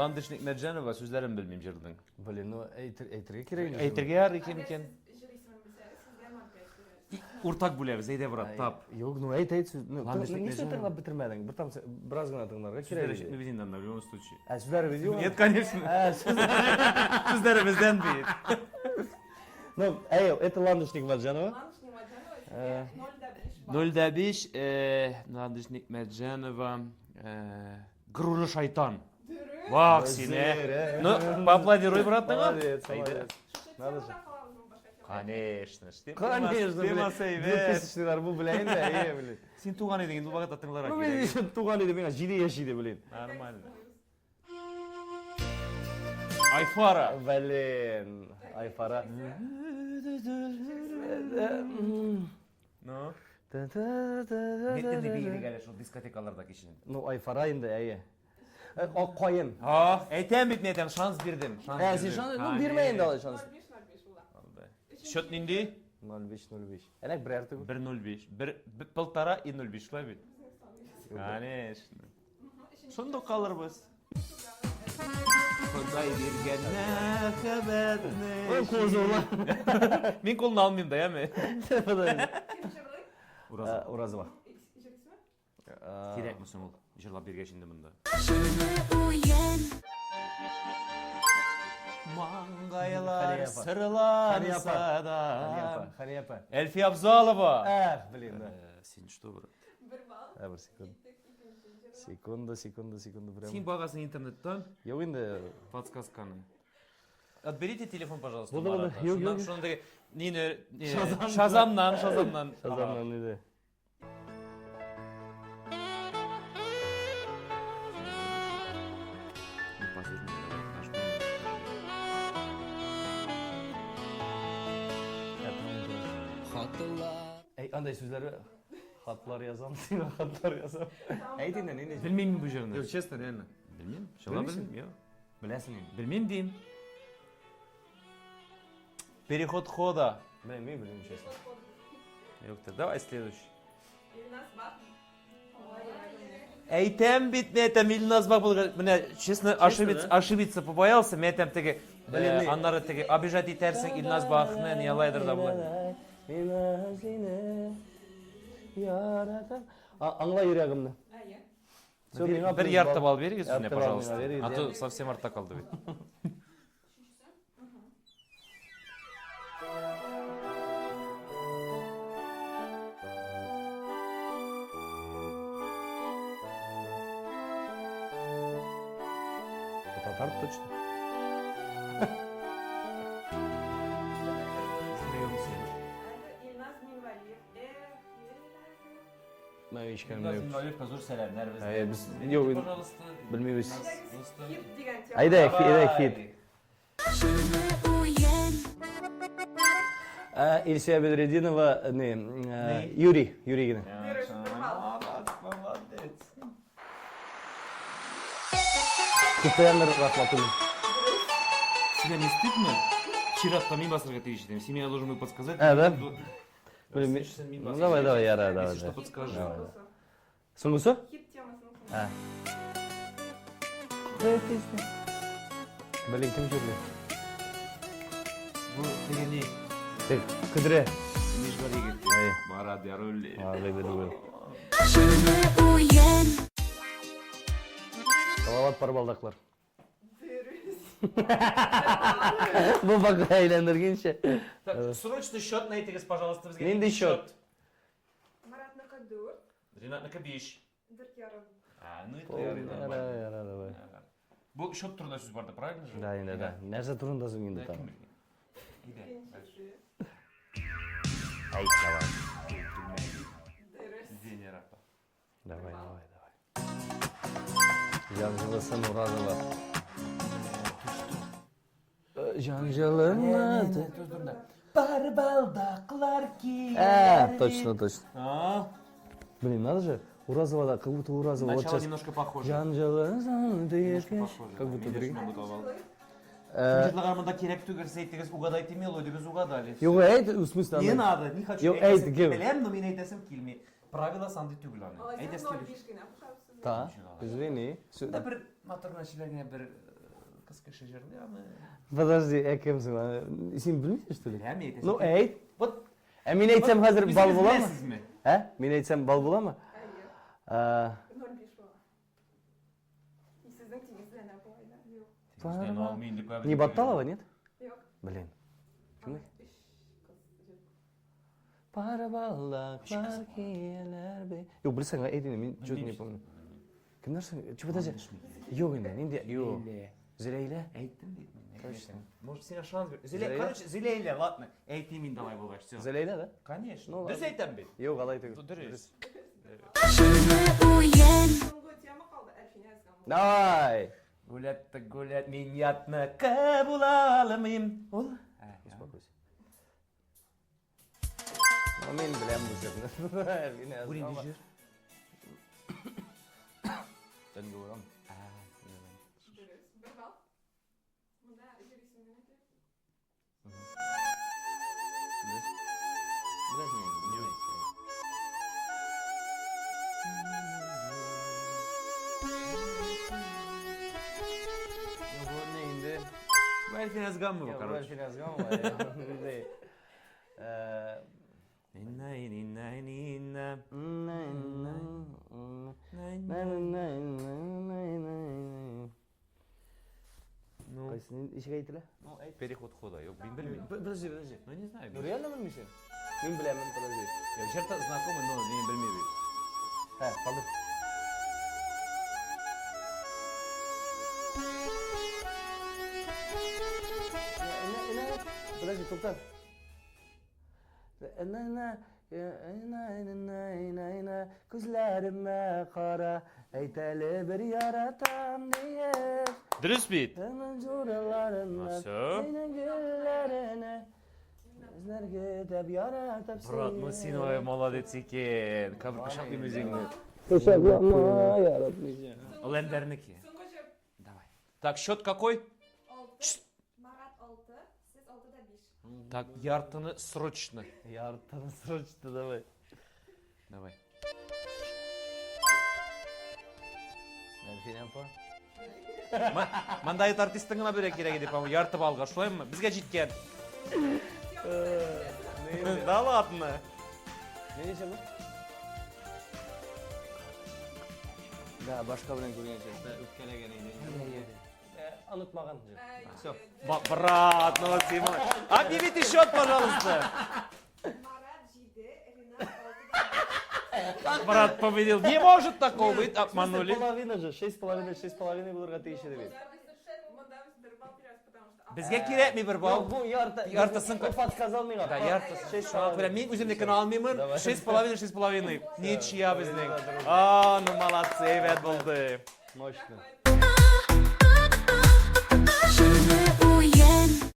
Landish Nikmetjanova sözlerim bilmeyim jırдың. Блин, ну әйтергә кирәк. Әйтергә яр икән икән. Уртак бүләбез, әйдә брат, тап. Юк, ну әйт. Ну, Ландыш ничек Никметjanova. тыңлап бетермәдең? Бераз гына тыңларга Sözleri кирәк. şimdi bizimden de, в любом случае. Сүзләр видео. Нет, конечно. Sözleri bizden değil. Ну, это Ландыш Никметjanова. Nolda 5, Landish Nikmetjanova, Груля шайтан. Вах, сине. Ну, поаплодируй, брат, Молодец, молодец. Надо же. Конечно. Конечно, блин. 2000-лар бу белән дә, блин. Сен туган идең, ул вакытта тыңларга Ну, кирәк. мен туган иде, миңа 7 яшь иде, блин. Нормально. Айфара. Блин, Айфара. Ну? Неттен де бейгелек әлі шул дискотекаларда кешінің. Ну, Айфара инде, Ак кайын. Әйтәм бит, әйтәм, шанс бирдем. Сен шанс, ну, бирмәйін далы шанс. Счет нинди? 0-5. Әлек бір әрті 1-0-5. 1,5 и 0,5 шулай бит? Конечно. Шундук калырбыз. Құдай берген мәхәббәтне. Ой, козула. Мен қолын алмайым да, яме? Уразова. Керек мұсың ол? Жырлап бергешінде мұнда. Маңғайлар сырланса да. Ханияпа. Әлфия Абзалова. Блин, да. Сен что, брат? Бір секунд. Секунда, прям. Сен бағасын интернеттен Yok инде. подсказканы. Отберите телефон, пожалуйста. Болды. Марата. Yok. Шундай нені Шазамнан. Шазамнан иде. Андай сөздері хатлар язам, хаттар язам. Әйт инде, не? Білмеймін бұл жерінде. Yok, честно, реально. Білмеймін. Шала білмеймін. Білесің енді. Білмеймін деймін. Переход хода. Білмеймін, честно. Yok da, давай следующий. Әйтәм бит, мен әйтәм, Илназ бак бұл, міне, честно, ошибиться побоялся, мен әйтәм, теге, аннары теге, обижать етерсің, Илназ бақны, не алайдыр да бұл. Аңла жүрегімді. Bir yardım al veririz üstüne, Yardım пожалуйста. veririz, А то yani. совсем артта kaldı bit. Татар точно. Ben hiç kendimde yok. Kazur selam, nervez. Biz yok, Пожалуйста. bilmiyoruz. Hit Haydi, hit. Ильсия Бедрединова, Юрий yine. Kutlayanlar rahmatullah. Тебя не стыдно? Вчера там мимо басырга тегишдем. Семья должен был подсказать. Да? Блин, Ну давай, Яра, давай. Если что, подскажи. Соңғысы? Блин, кім жүрді? Bu tegeni. Кідіре. Межбар егет. Марат Ярулли. Салават парбалдақлар. Бұл бақы әйлендіргенше. Так, срочный счет найтегіз, пожалуйста, бізге. Нендей счет? Марат Накадур. Ренат Накабиш. Дыркяров. Ну и ты, Яра, давай. Bu счет турында сөз барды, правильно же? Да, енді, да. Нәрсе тұрындасың енді там. Айт, давай. Давай. Жанжылысын Уразова. Жанжылыны... Парбалдақлар ки. Точно. Блин, надо же. Уразова, как будто Уразова. Начало немножко похоже. Жанжылысын... Как будто другие. Жырлағармында керек түгірсе еттігіз угадайте мелодию, біз угадали. Yok, в смысле... Не надо, не хочу. Yok, Білем, но мен айтасым келмей. Правила санды түгіл аны. Та, извини. Да бір матырына шілеріне бір Кыскышы жерде аны. Подожди, әкемсің аны. Сен білмейсің, что ли? Білем, айтасың. Ну, әйт. Вот. Мен айтсам қазір Өзіңіз бал бола ма? білесіз ме? Мен айтсам бал бола ма? Әйе. 0,5 бала. И сіздің теңізді әне болайда. Жоқ. Теңізден алмайын деп Не Батталова, нет? Жоқ. Блин. Кім? Үш қыз жүр. Парабаллақлар келер бе. Yok, білсің, әйтіне, мен чөт не помню. Кім нәрсің? Че, подожди. Yok енді, ненде? Yok. Зілейлі? Айттым дейді мен. Точно. Может, сен шанс бер. Зилейля? Короче, Зилейля, ладно. Айтайын мен давай болғаш, все. Зілейлі, да? Конечно. Ну, Дұрыс ладно. айтам бет. Yok, алай түгіл. Дұрыс. Соңғы тема қалды, Әлфин yazған. Давай! Гулять-то гулять, мен ятны кабула алмайым. Ол? Успокойся. Ну, мен білем бұл жерді. Бурин жер. Дәнге оram. Дұрыс. Бір бал. Мұнда жер есімін әке. Biraz ne? Bu neydi? Belki yazgan mı bu Ya bu короче? biraz yazgı ama ya. Ninna ninna ninna. Ну, Qaysını işe gaytile? переход хода. Yok, ben bilmiyorum. Подожди. Ну, не знаю. Ну реально bilmişsin? Ben bilemem, подожди. Я жерта знакомый, но ben bilmiyorum. He, kaldır. Подожди, to'xtat. Ko'zlarimga qara, aytali bir yaratam diye. Dürüst bit. Hemen jo'ralarımdan Nasıl? senin güllerini izlerge deb yaratam Брат, ну сен ой, молодец екен. Кабір кышақлы өзеңді. Кошаклама яратmayacağım. Ол әндерінікі. Соңғы жеп. Давай. Так, счет какой? 6. Марат 6. Сіз 6-да 5. Так, яртыны срочно. Yartını срочно давай. Давай. Әлфин апа. Мандайыт артистіңіна бере керек деп, ярты балға. Шулай ма? Бізге жеткен. Да ладно. Ne diyeceğim bu? Da başka bilen görünecek. Da öpkelegen eyleyin. Unutmagan. Все. Брат, ну ты мой. Объявите счет, пожалуйста. Марат 7. Ринат 6-да 5. Как брат победил? Не может такого быть, обманули. 6,5 же. 6,5 bulurga teyişi de bir. Мұнда біз бір бал береміз, потому что... Бізге керек ми бір бал? Bu yarta. Яртысын O подсказал мне. Да, ярты. Шалат берем. Мен өзімдікін алмаймын. 6,5. Ничья біздің. А, ну молодцы, evet болды. Мощно.